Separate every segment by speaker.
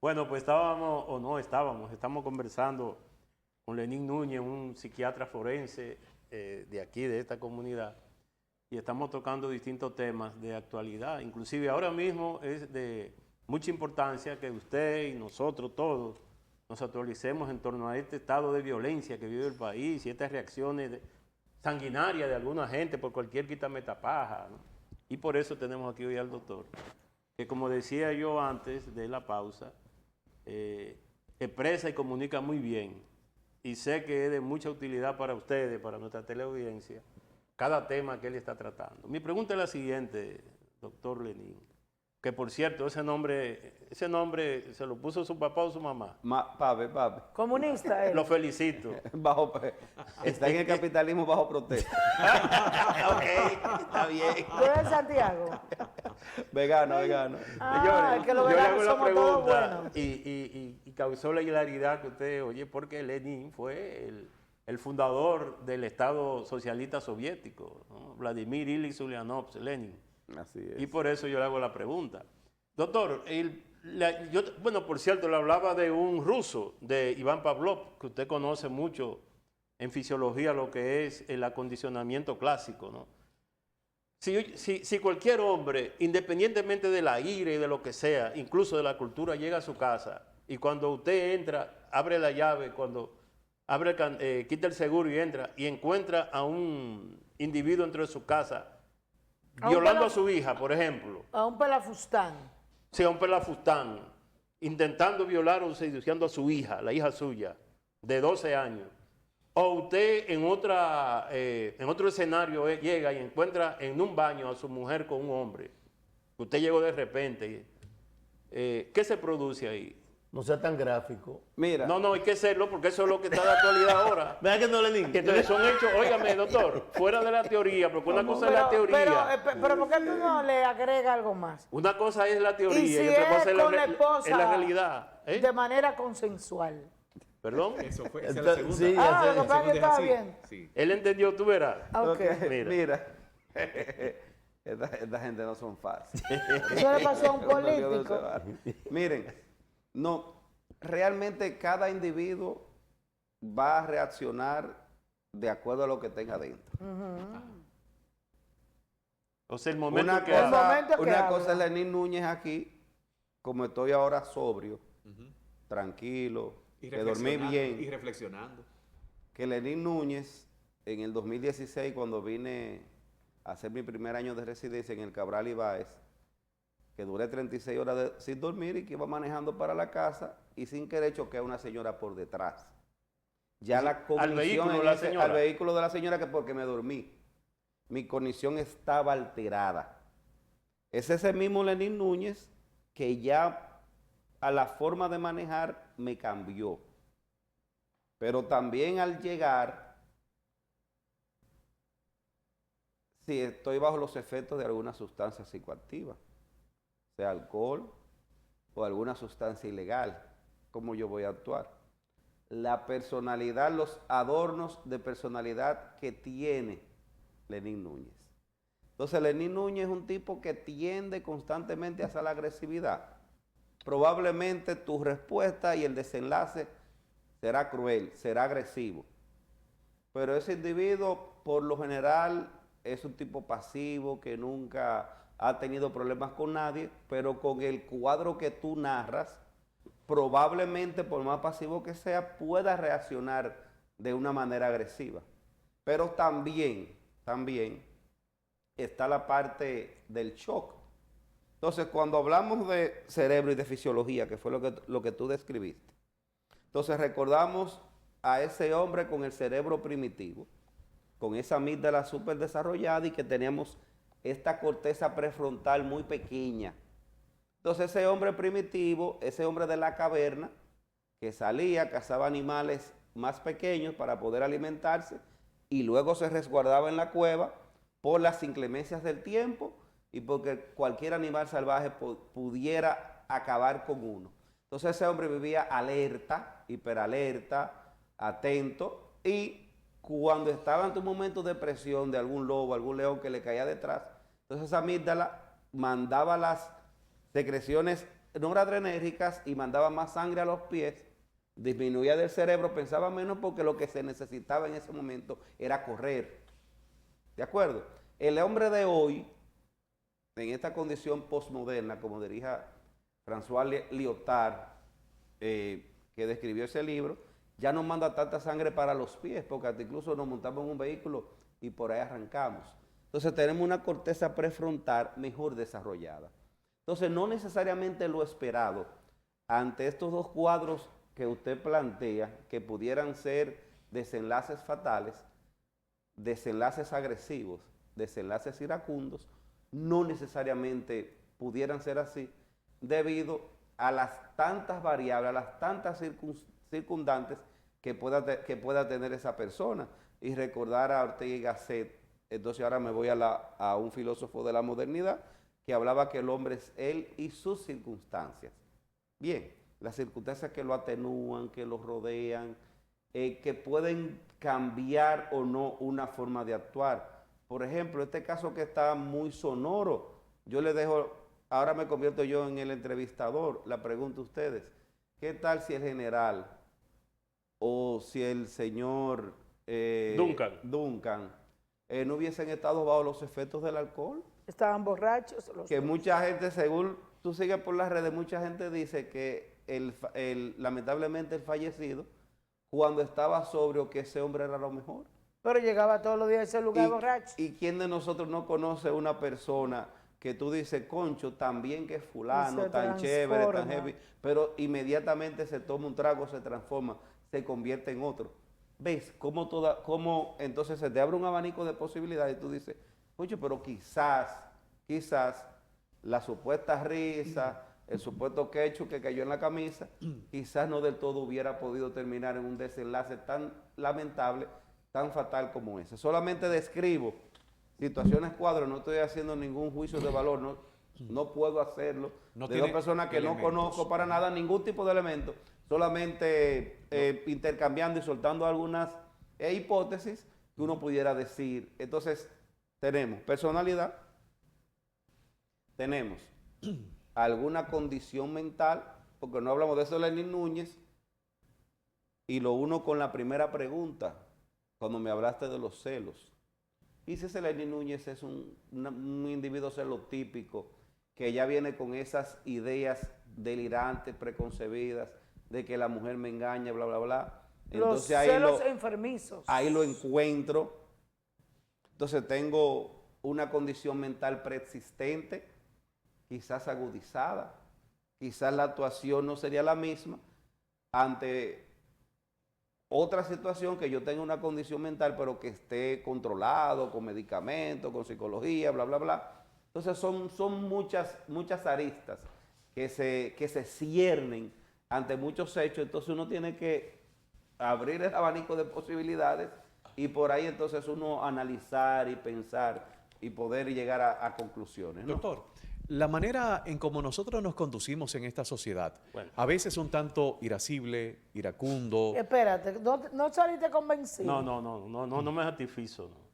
Speaker 1: Bueno, pues estamos conversando con Lenín Núñez, un psiquiatra forense de aquí, de esta comunidad, y estamos tocando distintos temas de actualidad. Inclusive ahora mismo es de mucha importancia que usted y nosotros todos nos actualicemos en torno a este estado de violencia que vive el país y estas reacciones sanguinarias de alguna gente por cualquier quitametapaja, ¿no? Y por eso tenemos aquí hoy al doctor, que como decía yo antes de la pausa, expresa y comunica muy bien. Y sé que es de mucha utilidad para ustedes, para nuestra teleaudiencia, cada tema que él está tratando. Mi pregunta es la siguiente, doctor Lenín. Que por cierto, ese nombre se lo puso su papá o su mamá.
Speaker 2: Papi.
Speaker 3: Comunista él.
Speaker 1: Lo felicito.
Speaker 2: Está en el capitalismo bajo protesta.
Speaker 1: Ok, está bien.
Speaker 3: ¿Tú eres de Santiago?
Speaker 2: Vegano.
Speaker 3: Ah, es que los
Speaker 1: Yo le
Speaker 3: veganos
Speaker 1: hago la
Speaker 3: somos todos
Speaker 1: pregunta
Speaker 3: buenos.
Speaker 1: y causó la hilaridad que usted oye, porque Lenin fue el fundador del Estado Socialista Soviético, ¿no? Vladimir Ilich Ulyanov, Lenin.
Speaker 2: Así es.
Speaker 1: Y por eso yo le hago la pregunta. Doctor, bueno, por cierto, le hablaba de un ruso, de Iván Pavlov, que usted conoce mucho en fisiología, lo que es el acondicionamiento clásico, ¿no? Si cualquier hombre, independientemente de la ira y de lo que sea, incluso de la cultura, llega a su casa y cuando usted entra, abre la llave, quita el seguro y entra y encuentra a un individuo dentro de su casa violando a su hija, por ejemplo.
Speaker 3: A un pelafustán.
Speaker 1: Sí, a un pelafustán, intentando violar o seduciendo a su hija, la hija suya, de 12 años. O usted en otro escenario llega y encuentra en un baño a su mujer con un hombre. Usted llegó de repente. ¿Qué se produce ahí?
Speaker 4: No sea tan gráfico.
Speaker 2: Mira.
Speaker 1: No, hay que serlo porque eso es lo que está de actualidad ahora.
Speaker 4: Vea que no, Lenín.
Speaker 1: Entonces son hechos, óigame, doctor, fuera de la teoría, porque una cosa es la teoría.
Speaker 3: Pero ¿por qué tú no le agregas algo más?
Speaker 1: Una cosa es la teoría
Speaker 3: Y si
Speaker 1: y otra cosa
Speaker 3: es
Speaker 1: es
Speaker 3: con la esposa
Speaker 1: es la realidad. ¿Eh?
Speaker 3: de manera consensual.
Speaker 1: ¿Perdón?
Speaker 5: Eso fue, esa es la segunda.
Speaker 4: Sí,
Speaker 3: Ah, lo que
Speaker 4: ese-
Speaker 3: pasa es que
Speaker 5: Segunda es
Speaker 3: está
Speaker 5: así.
Speaker 3: bien.
Speaker 5: Sí.
Speaker 1: Él entendió, tú verás.
Speaker 3: Ok.
Speaker 2: Mira. Esta gente no son fáciles.
Speaker 3: Eso le pasó a un
Speaker 2: Cuando Dios
Speaker 3: político.
Speaker 2: se va. Miren, realmente cada individuo va a reaccionar de acuerdo a lo que tenga dentro.
Speaker 1: O sea, el momento
Speaker 2: Una
Speaker 1: que
Speaker 3: El
Speaker 2: cosa,
Speaker 3: momento que
Speaker 2: una
Speaker 3: habla.
Speaker 2: cosa es Lenín Núñez aquí, como estoy ahora sobrio, tranquilo,
Speaker 5: Y
Speaker 2: que dormí
Speaker 5: reflexionando,
Speaker 2: bien.
Speaker 5: Y reflexionando.
Speaker 2: Que Lenín Núñez, en el 2016, cuando vine a hacer mi primer año de residencia en el Cabral Ibáez, que duré 36 horas sin dormir y que iba manejando para la casa y sin querer choqué a una señora por detrás. Ya la cognición
Speaker 1: vehículo de
Speaker 2: en
Speaker 1: la señora.
Speaker 2: al vehículo de la señora, que porque me dormí. Mi cognición estaba alterada. Es ese mismo Lenín Núñez que ya a la forma de manejar me cambió. Pero también al llegar, si estoy bajo los efectos de alguna sustancia psicoactiva, sea alcohol o alguna sustancia ilegal, ¿cómo yo voy a actuar? La personalidad, los adornos de personalidad que tiene Lenín Núñez. Entonces, Lenín Núñez es un tipo que tiende constantemente hacia la agresividad. Probablemente tu respuesta y el desenlace será cruel, será agresivo. Pero ese individuo, por lo general, es un tipo pasivo que nunca ha tenido problemas con nadie, pero con el cuadro que tú narras, probablemente, por más pasivo que sea, pueda reaccionar de una manera agresiva. Pero también está la parte del shock. Entonces, cuando hablamos de cerebro y de fisiología, que fue lo que tú describiste, entonces recordamos a ese hombre con el cerebro primitivo, con esa amígdala súper desarrollada y que teníamos esta corteza prefrontal muy pequeña. Entonces ese hombre primitivo, ese hombre de la caverna, que salía, cazaba animales más pequeños para poder alimentarse y luego se resguardaba en la cueva por las inclemencias del tiempo y porque cualquier animal salvaje pudiera acabar con uno. Entonces ese hombre vivía alerta, hiperalerta, atento, y cuando estaba en tu momento de presión de algún lobo, algún león que le caía detrás, entonces esa amígdala mandaba las secreciones noradrenérgicas y mandaba más sangre a los pies, disminuía del cerebro, pensaba menos porque lo que se necesitaba en ese momento era correr. ¿De acuerdo? El hombre de hoy, en esta condición postmoderna, como dirija François Lyotard, que describió ese libro, ya no manda tanta sangre para los pies, porque hasta incluso nos montamos en un vehículo y por ahí arrancamos. Entonces tenemos una corteza prefrontal mejor desarrollada. Entonces no necesariamente lo esperado ante estos dos cuadros que usted plantea, que pudieran ser desenlaces fatales, desenlaces agresivos, desenlaces iracundos, no necesariamente pudieran ser así debido a las tantas variables, a las tantas circundantes que pueda tener esa persona. Y recordar a Ortega y Gasset, entonces ahora me voy a un filósofo de la modernidad que hablaba que el hombre es él y sus circunstancias. Bien, las circunstancias que lo atenúan, que lo rodean, que pueden cambiar o no una forma de actuar. Por ejemplo, este caso que está muy sonoro, yo le dejo, ahora me convierto yo en el entrevistador, la pregunto a ustedes, ¿qué tal si el general o si el señor Duncan no hubiesen estado bajo los efectos del alcohol?
Speaker 3: Estaban borrachos.
Speaker 2: Que mucha gente, según tú sigues por las redes, mucha gente dice que lamentablemente el fallecido, cuando estaba sobrio, que ese hombre era lo mejor.
Speaker 3: Pero llegaba todos los días a ese lugar borracho.
Speaker 2: ¿Y quién de nosotros no conoce una persona que tú dices, concho, tan bien que es fulano, tan chévere, tan heavy, pero inmediatamente se toma un trago, se transforma, se convierte en otro? ¿Ves cómo entonces se te abre un abanico de posibilidades y tú dices, concho, pero quizás la supuesta risa, el supuesto ketchup que cayó en la camisa, quizás no del todo hubiera podido terminar en un desenlace tan lamentable, tan fatal como ese? Solamente describo situaciones cuadros, no estoy haciendo ningún juicio de valor, no puedo hacerlo, de dos personas que no conozco para nada, ningún tipo de elemento, solamente intercambiando y soltando algunas hipótesis que uno pudiera decir. Entonces, tenemos personalidad, tenemos alguna condición mental, porque no hablamos de eso de Lenín Núñez, y lo uno con la primera pregunta, cuando me hablaste de los celos. Y si ese Lenín Núñez es un individuo celotípico, que ya viene con esas ideas delirantes, preconcebidas, de que la mujer me engaña, bla, bla, bla. Entonces,
Speaker 3: los celos enfermizos.
Speaker 2: Ahí lo encuentro. Entonces tengo una condición mental preexistente, quizás agudizada, quizás la actuación no sería la misma ante otra situación que yo tenga una condición mental pero que esté controlado con medicamentos, con psicología, bla, bla, bla. Entonces son muchas aristas que se ciernen ante muchos hechos. Entonces uno tiene que abrir el abanico de posibilidades y por ahí entonces uno analizar y pensar y poder llegar a conclusiones, ¿no?
Speaker 5: Doctor, la manera en cómo nosotros nos conducimos en esta sociedad,
Speaker 1: Bueno.
Speaker 5: a veces un tanto irascible, iracundo.
Speaker 3: Espérate, no saliste convencido.
Speaker 1: No me satisfizo. No.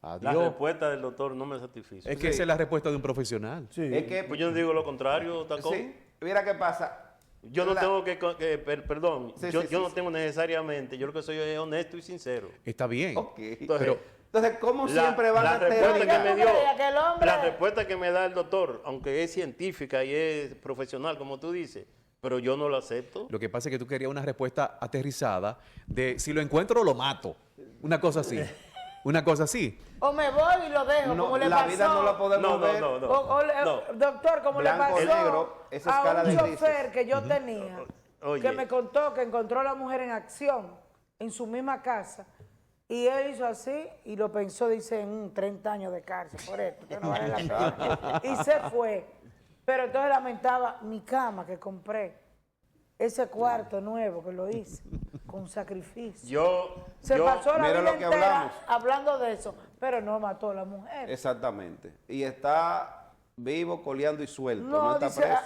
Speaker 1: La
Speaker 5: Adiós.
Speaker 1: respuesta del doctor no me satisfizo.
Speaker 5: Es que esa es la respuesta de un profesional.
Speaker 4: Sí.
Speaker 2: Es que,
Speaker 1: Pues yo no digo lo contrario, Tacón.
Speaker 2: sí, mira qué pasa.
Speaker 1: Yo no tengo perdón,
Speaker 2: Sí,
Speaker 1: yo
Speaker 2: sí,
Speaker 1: no
Speaker 2: sí.
Speaker 1: tengo necesariamente, yo lo que soy es honesto y sincero.
Speaker 5: Está bien.
Speaker 2: Ok.
Speaker 1: Entonces,
Speaker 2: Entonces, ¿cómo siempre van a
Speaker 1: respuesta
Speaker 2: tener?
Speaker 1: que me dio,
Speaker 3: que el hombre-
Speaker 1: la respuesta que me da el doctor, aunque es científica y es profesional, como tú dices, pero yo no lo acepto.
Speaker 5: Lo que pasa es que tú querías una respuesta aterrizada de si lo encuentro lo mato. Una cosa así. Una cosa así.
Speaker 3: O me voy y lo dejo,
Speaker 2: No,
Speaker 3: como le
Speaker 2: la
Speaker 3: pasó.
Speaker 2: vida no la podemos ver.
Speaker 3: O
Speaker 1: No.
Speaker 3: doctor, como
Speaker 2: Blanco
Speaker 3: le
Speaker 2: o
Speaker 3: pasó
Speaker 2: negro, esa
Speaker 3: a
Speaker 2: escala
Speaker 3: un
Speaker 2: de
Speaker 3: chofer
Speaker 2: grises.
Speaker 3: que yo tenía,
Speaker 1: Oye.
Speaker 3: que me contó que encontró a la mujer en acción en su misma casa. Y él hizo así y lo pensó, dice, en 30 años de cárcel por esto, que no vale la pena. Y se fue. Pero entonces lamentaba mi cama que compré, ese cuarto nuevo que lo hice, con sacrificio. Se pasó la
Speaker 2: mira
Speaker 3: vida
Speaker 2: lo que
Speaker 3: entera
Speaker 2: hablamos.
Speaker 3: hablando de eso, pero no mató a la mujer.
Speaker 2: Exactamente. Y está vivo, coleando y suelto. No,
Speaker 3: No,
Speaker 2: está
Speaker 3: dice,
Speaker 2: preso.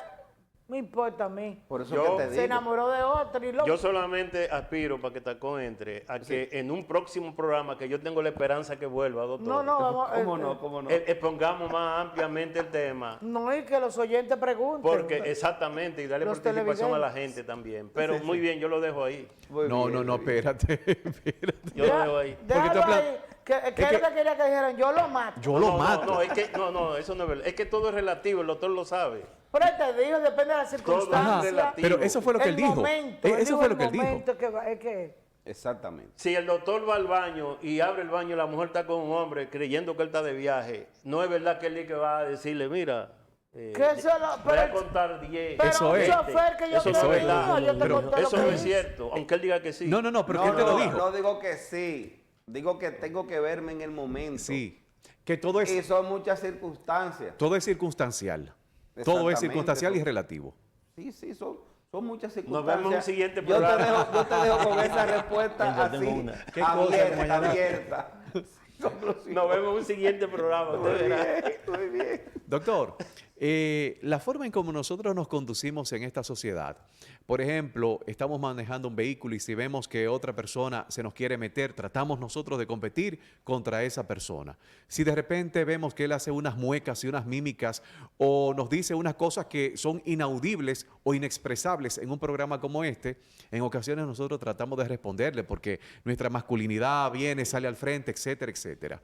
Speaker 3: Me importa a mí.
Speaker 2: Por eso
Speaker 1: Yo-
Speaker 2: que te
Speaker 3: Se
Speaker 2: digo.
Speaker 3: enamoró de otro y lo...
Speaker 1: Yo solamente aspiro para que Tacón entre a que en un próximo programa, que yo tengo la esperanza que vuelva, doctor,
Speaker 3: No, no, vamos...
Speaker 2: ¿Cómo no? ¿Cómo no?
Speaker 1: expongamos más ampliamente el tema.
Speaker 3: No, y que los oyentes pregunten.
Speaker 1: Porque exactamente, y darle
Speaker 3: Los
Speaker 1: participación a la
Speaker 3: televidentes.
Speaker 1: gente también. Pero muy bien, yo lo dejo ahí.
Speaker 2: Muy
Speaker 5: No,
Speaker 2: bien,
Speaker 5: no, no,
Speaker 2: muy bien.
Speaker 5: espérate, espérate.
Speaker 1: Yo lo dejo ahí.
Speaker 3: Déjalo
Speaker 5: tú hablas-
Speaker 3: ahí. ¿Qué es lo que quería que dijeran? Yo lo mato.
Speaker 5: Yo lo
Speaker 1: No,
Speaker 5: mato.
Speaker 1: No, es que, no, eso no es verdad. Es que todo es relativo, el doctor lo sabe.
Speaker 3: Pero él te dijo, depende de la circunstancia.
Speaker 1: relativo.
Speaker 5: Pero eso fue lo que él dijo.
Speaker 3: Momento,
Speaker 5: Eso fue lo que él dijo.
Speaker 3: momento que
Speaker 2: Exactamente.
Speaker 1: Si el doctor va al baño y abre el baño y la mujer está con un hombre creyendo que él está de viaje, no es verdad que él es que va a decirle, mira,
Speaker 3: Que eso lo-
Speaker 1: voy a
Speaker 3: pero-
Speaker 1: contar 10.
Speaker 3: pero
Speaker 5: Eso
Speaker 3: un
Speaker 5: es.
Speaker 3: chofer que yo
Speaker 1: Eso no
Speaker 3: tengo
Speaker 1: es verdad.
Speaker 3: mío, yo te
Speaker 5: Pero
Speaker 3: conté lo
Speaker 1: Eso
Speaker 3: que
Speaker 1: no es
Speaker 3: hice.
Speaker 1: cierto, aunque él diga que sí.
Speaker 5: No, no, no, pero
Speaker 2: No,
Speaker 5: ¿quién te lo
Speaker 2: no,
Speaker 5: dijo?
Speaker 2: no digo que sí. Digo que tengo que verme en el momento.
Speaker 5: Sí, que todo
Speaker 2: Y
Speaker 5: es,
Speaker 2: son muchas circunstancias.
Speaker 5: todo es circunstancial. Todo es
Speaker 2: Exactamente,
Speaker 5: circunstancial y
Speaker 2: pues.
Speaker 5: relativo.
Speaker 2: Sí, sí, son muchas
Speaker 1: Nos
Speaker 2: circunstancias.
Speaker 1: vemos en un siguiente
Speaker 2: Yo te
Speaker 1: programa.
Speaker 2: yo te dejo con esa respuesta
Speaker 4: Yo tengo
Speaker 2: así,
Speaker 4: una. ¿Qué cosa que mañana-
Speaker 2: abierta.
Speaker 1: Nos vemos en un siguiente programa. usted verá.
Speaker 2: Muy bien.
Speaker 5: Doctor, la forma en cómo nosotros nos conducimos en esta sociedad, por ejemplo, estamos manejando un vehículo y si vemos que otra persona se nos quiere meter, tratamos nosotros de competir contra esa persona. Si de repente vemos que él hace unas muecas y unas mímicas o nos dice unas cosas que son inaudibles o inexpresables en un programa como este, en ocasiones nosotros tratamos de responderle porque nuestra masculinidad viene, sale al frente, etcétera, etcétera.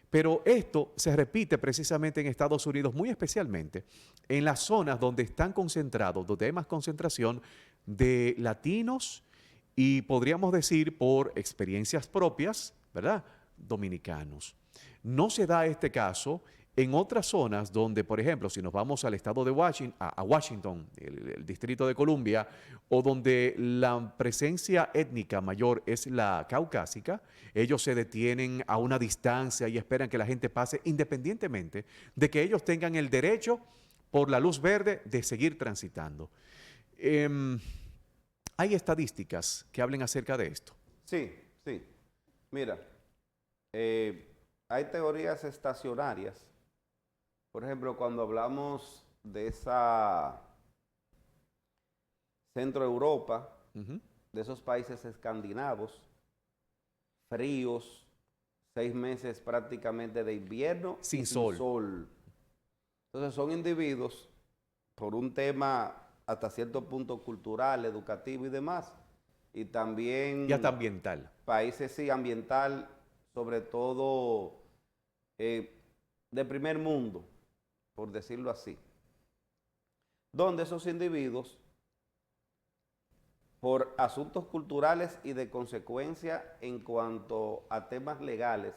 Speaker 5: Pero esto se repite precisamente en Estados Unidos, muy especialmente en las zonas donde están concentrados, donde hay más concentración de latinos y podríamos decir por experiencias propias, ¿verdad? Dominicanos. No se da este caso en otras zonas donde, por ejemplo, si nos vamos al estado de Washington, a Washington, el Distrito de Columbia, o donde la presencia étnica mayor es la caucásica, ellos se detienen a una distancia y esperan que la gente pase independientemente de que ellos tengan el derecho por la luz verde de seguir transitando. Hay estadísticas que hablen acerca de esto.
Speaker 2: Sí, sí. Mira, hay teorías estacionarias. Por ejemplo, cuando hablamos de esa Centro Europa,
Speaker 5: Ujú.
Speaker 2: de esos países escandinavos, fríos, 6 meses prácticamente de invierno y
Speaker 5: Sin sol.
Speaker 2: Entonces son individuos, por un tema hasta cierto punto cultural, educativo y demás, y también
Speaker 5: Y hasta ambiental.
Speaker 2: países sí, ambiental, sobre todo de primer mundo, por decirlo así, donde esos individuos, por asuntos culturales y de consecuencia en cuanto a temas legales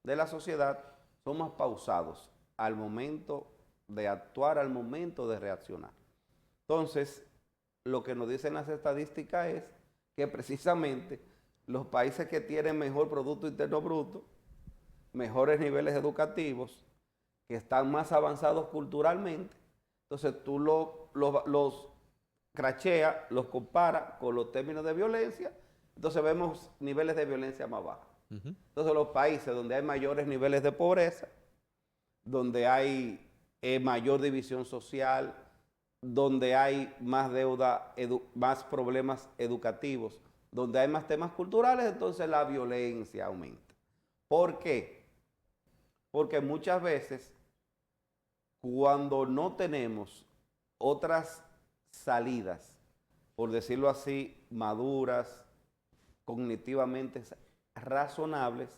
Speaker 2: de la sociedad, son más pausados al momento de actuar, al momento de reaccionar. Entonces, lo que nos dicen las estadísticas es que precisamente los países que tienen mejor Producto Interno Bruto, mejores niveles educativos, que están más avanzados culturalmente, entonces tú los cracheas, los comparas con los términos de violencia, entonces vemos niveles de violencia más bajos.
Speaker 5: Ujú.
Speaker 2: Entonces los países donde hay mayores niveles de pobreza, donde hay mayor división social, donde hay más deuda, más problemas educativos, donde hay más temas culturales, entonces la violencia aumenta. ¿Por qué? Porque muchas veces, cuando no tenemos otras salidas, por decirlo así, maduras, cognitivamente razonables,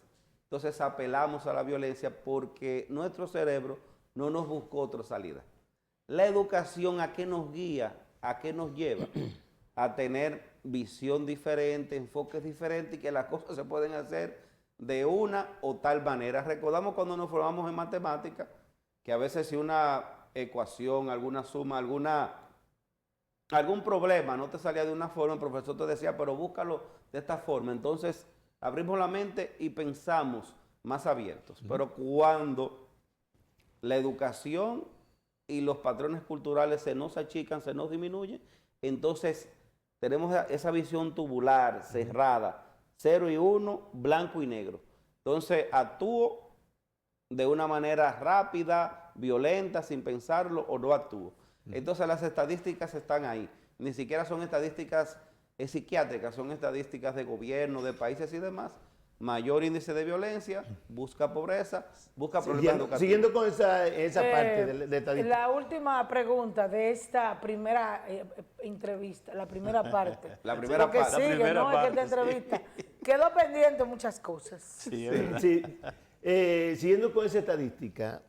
Speaker 2: entonces apelamos a la violencia porque nuestro cerebro no nos buscó otra salida. La educación, ¿a qué nos guía? ¿A qué nos lleva? A tener visión diferente, enfoques diferentes y que las cosas se pueden hacer de una o tal manera. Recordamos cuando nos formamos en matemáticas, que a veces si una ecuación, alguna suma, algún problema no te salía de una forma, el profesor te decía, pero búscalo de esta forma. Entonces, abrimos la mente y pensamos más abiertos. Pero cuando la educación y los patrones culturales se nos achican, se nos disminuyen, entonces tenemos esa visión tubular, cerrada, 0 y 1, blanco y negro. Entonces actúo de una manera rápida, violenta, sin pensarlo, o no actúo. Entonces las estadísticas están ahí. Ni siquiera son estadísticas psiquiátricas, son estadísticas de gobierno, de países y demás. Mayor índice de violencia, busca pobreza, busca problemas educativos.
Speaker 4: Siguiendo con esa parte de estadística.
Speaker 3: La última pregunta de esta primera entrevista, la primera parte.
Speaker 2: La primera
Speaker 3: Porque
Speaker 2: parte.
Speaker 3: sigue,
Speaker 1: La primera
Speaker 3: no es que
Speaker 1: parte,
Speaker 3: esta entrevista. Quedó pendiente muchas cosas.
Speaker 1: Sí, es verdad.
Speaker 4: Sí. Siguiendo con esa estadística,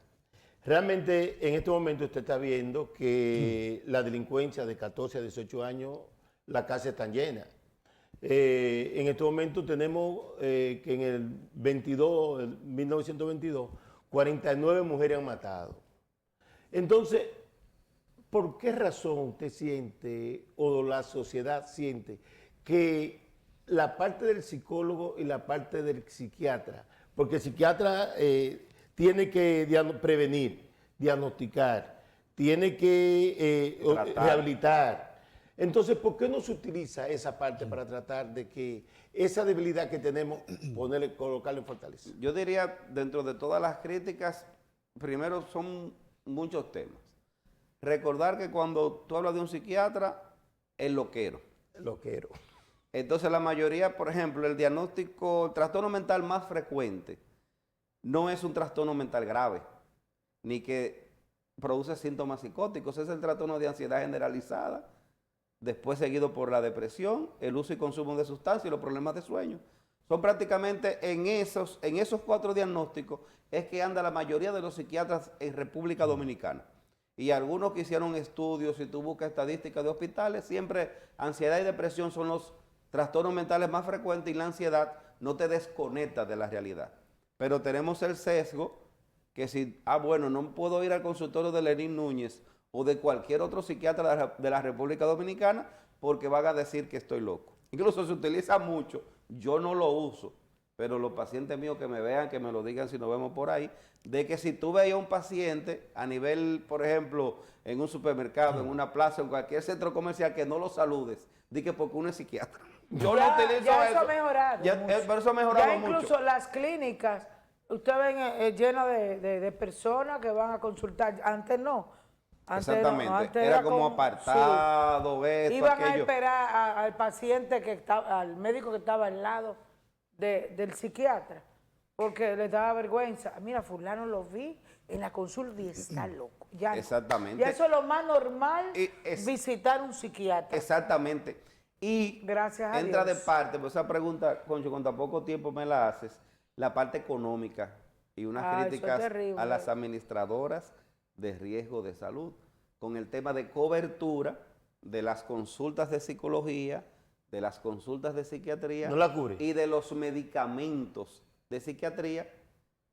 Speaker 4: realmente en este momento usted está viendo que la delincuencia de 14 a 18 años, la casa está llena. En este momento tenemos que en el 1922, 49 mujeres han matado. Entonces, ¿por qué razón usted siente o la sociedad siente que la parte del psicólogo y la parte del psiquiatra, porque el psiquiatra tiene que prevenir, diagnosticar, tiene que rehabilitar? Entonces, ¿por qué no se utiliza esa parte para tratar de que esa debilidad que tenemos, colocarla en fortaleza?
Speaker 2: Yo diría, dentro de todas las críticas, primero son muchos temas. Recordar que cuando tú hablas de un psiquiatra, es loquero.
Speaker 4: Loquero.
Speaker 2: Entonces la mayoría, por ejemplo, el diagnóstico, el trastorno mental más frecuente no es un trastorno mental grave, ni que produce síntomas psicóticos, es el trastorno de ansiedad generalizada, después seguido por la depresión, el uso y consumo de sustancias y los problemas de sueño. Son prácticamente en esos 4 diagnósticos es que anda la mayoría de los psiquiatras en República Dominicana. Y algunos que hicieron estudios, si tú buscas estadísticas de hospitales, siempre ansiedad y depresión son los trastornos mentales más frecuentes y la ansiedad no te desconecta de la realidad. Pero tenemos el sesgo que si, bueno, no puedo ir al consultorio de Lenín Núñez o de cualquier otro psiquiatra de la República Dominicana porque van a decir que estoy loco. Incluso se utiliza mucho, yo no lo uso, pero los pacientes míos que me vean, que me lo digan si nos vemos por ahí, de que si tú veías a un paciente a nivel, por ejemplo, en un supermercado, en una plaza, en cualquier centro comercial, que no lo saludes, di que porque uno es psiquiatra. Yo no utilizo
Speaker 3: ya
Speaker 2: eso.
Speaker 3: eso ha mejorado.
Speaker 2: Pero eso ha mejorado
Speaker 3: ya
Speaker 2: mucho.
Speaker 3: incluso las clínicas, ustedes ven llenas de personas que van a consultar. Antes no.
Speaker 2: Exactamente.
Speaker 3: Antes
Speaker 2: era como
Speaker 3: con-
Speaker 2: apartado,
Speaker 3: sí.
Speaker 2: esto,
Speaker 3: Iban a
Speaker 2: aquello.
Speaker 3: esperar al paciente que estaba, al médico que estaba al lado del psiquiatra, porque les daba vergüenza. Mira, fulano lo vi en la consulta y está loco. Ya no.
Speaker 2: Exactamente.
Speaker 3: Ya eso es lo más normal,
Speaker 2: Y es-
Speaker 3: visitar un psiquiatra.
Speaker 2: Exactamente. Y
Speaker 3: Gracias a
Speaker 2: entra
Speaker 3: Dios.
Speaker 2: de parte, pues esa pregunta, Concho, con tan poco tiempo me la haces, la parte económica y unas
Speaker 3: Eso es
Speaker 2: críticas
Speaker 3: terrible.
Speaker 2: a las administradoras de riesgo de salud, con el tema de cobertura de las consultas de psicología, de las consultas de psiquiatría
Speaker 4: ¿No la cubre?
Speaker 2: y de los medicamentos de psiquiatría,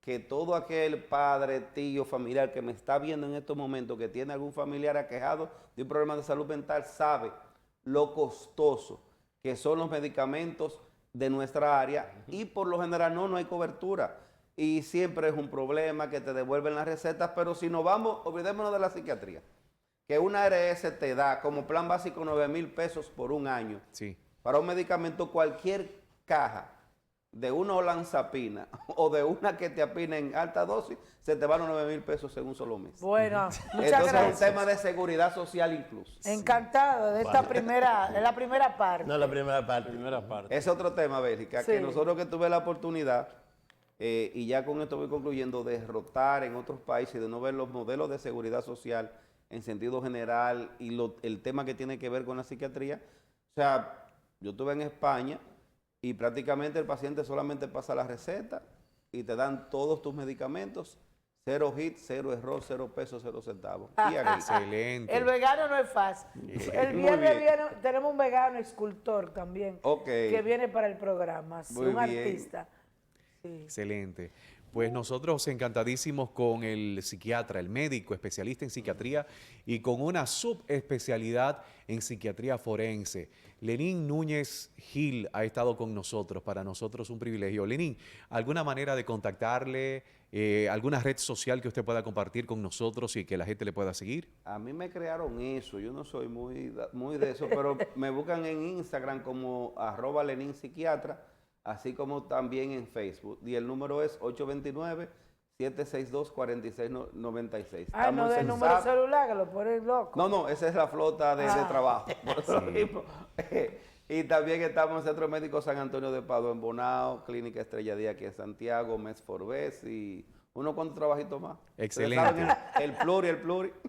Speaker 2: que todo aquel padre, tío, familiar que me está viendo en estos momentos, que tiene algún familiar aquejado de un problema de salud mental, sabe lo costoso que son los medicamentos de nuestra área y por lo general no hay cobertura. Y siempre es un problema que te devuelven las recetas, pero si nos vamos, olvidémonos de la psiquiatría, que una ARS te da como plan básico 9,000 pesos por un año.
Speaker 5: Sí.
Speaker 2: Para un medicamento, cualquier caja de una olanzapina o de una que te apina en alta dosis, se te van los 9,000 pesos en un solo mes.
Speaker 3: Bueno, muchas
Speaker 2: Entonces es un
Speaker 3: gracias.
Speaker 2: tema de seguridad social incluso.
Speaker 3: Encantado de esta primera, de la primera parte.
Speaker 4: No, la primera parte.
Speaker 1: Primera parte.
Speaker 2: Es otro tema, Bélgica,
Speaker 3: Sí.
Speaker 2: que nosotros que tuve la oportunidad, y ya con esto voy concluyendo, de derrotar en otros países, de no ver los modelos de seguridad social en sentido general y el tema que tiene que ver con la psiquiatría. O sea, yo estuve en España y prácticamente el paciente solamente pasa la receta y te dan todos tus medicamentos, 0 hit, 0 error, 0 pesos, 0 centavos. Y aquí.
Speaker 5: Excelente.
Speaker 3: El vegano no es fácil. El
Speaker 2: Muy
Speaker 3: viernes
Speaker 2: bien.
Speaker 3: tenemos un vegano escultor también
Speaker 2: Ok.
Speaker 3: que viene para el programa, sí,
Speaker 2: Muy
Speaker 3: un
Speaker 2: bien.
Speaker 3: artista. Sí.
Speaker 5: Excelente. Pues nosotros encantadísimos con el psiquiatra, el médico especialista en psiquiatría y con una subespecialidad en psiquiatría forense. Lenín Núñez Gil ha estado con nosotros, para nosotros un privilegio. Lenín, ¿alguna manera de contactarle? ¿Alguna red social que usted pueda compartir con nosotros y que la gente le pueda seguir?
Speaker 2: A mí me crearon eso, yo no soy muy de eso, pero me buscan en Instagram como @LeninPsiquiatra, así como también en Facebook. Y el número es 762-4696.
Speaker 3: Ah, no
Speaker 2: Estamos
Speaker 3: de
Speaker 2: en
Speaker 3: número
Speaker 2: SAP.
Speaker 3: celular, que lo ponen loco.
Speaker 2: No, esa es la flota de
Speaker 3: Ah.
Speaker 2: trabajo. Por eso mismo. Y también estamos en Centro Médico San Antonio de Padua en Bonao, Clínica Estrella Díaz aquí en Santiago, Mes Forbes y unos cuantos trabajitos más. Ustedes
Speaker 5: Excelente.
Speaker 2: saben, el pluri.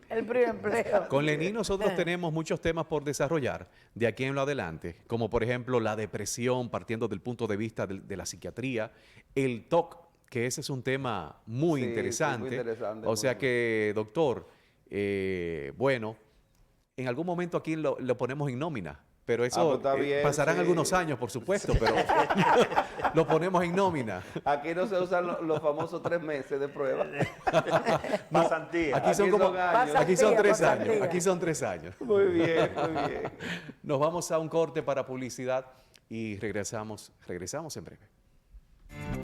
Speaker 3: El primer empleo.
Speaker 5: Con Lenín nosotros tenemos muchos temas por desarrollar de aquí en lo adelante, como por ejemplo la depresión, partiendo del punto de vista de la psiquiatría, el TOC, que ese es un tema muy
Speaker 2: Sí,
Speaker 5: interesante.
Speaker 2: muy interesante,
Speaker 5: O
Speaker 2: muy
Speaker 5: sea
Speaker 2: bueno.
Speaker 5: que, doctor, bueno, en algún momento aquí lo ponemos en nómina, pero eso
Speaker 2: pues está bien,
Speaker 5: pasarán
Speaker 2: sí.
Speaker 5: algunos años, por supuesto, pero lo ponemos en nómina.
Speaker 2: Aquí no se usan los famosos 3 meses de prueba.
Speaker 1: Pasantía.
Speaker 5: Aquí son como,
Speaker 2: años.
Speaker 5: aquí son 3
Speaker 3: Pasantía.
Speaker 5: años, aquí son 3 años.
Speaker 2: Muy bien, muy bien.
Speaker 5: Nos vamos a un corte para publicidad y regresamos en breve.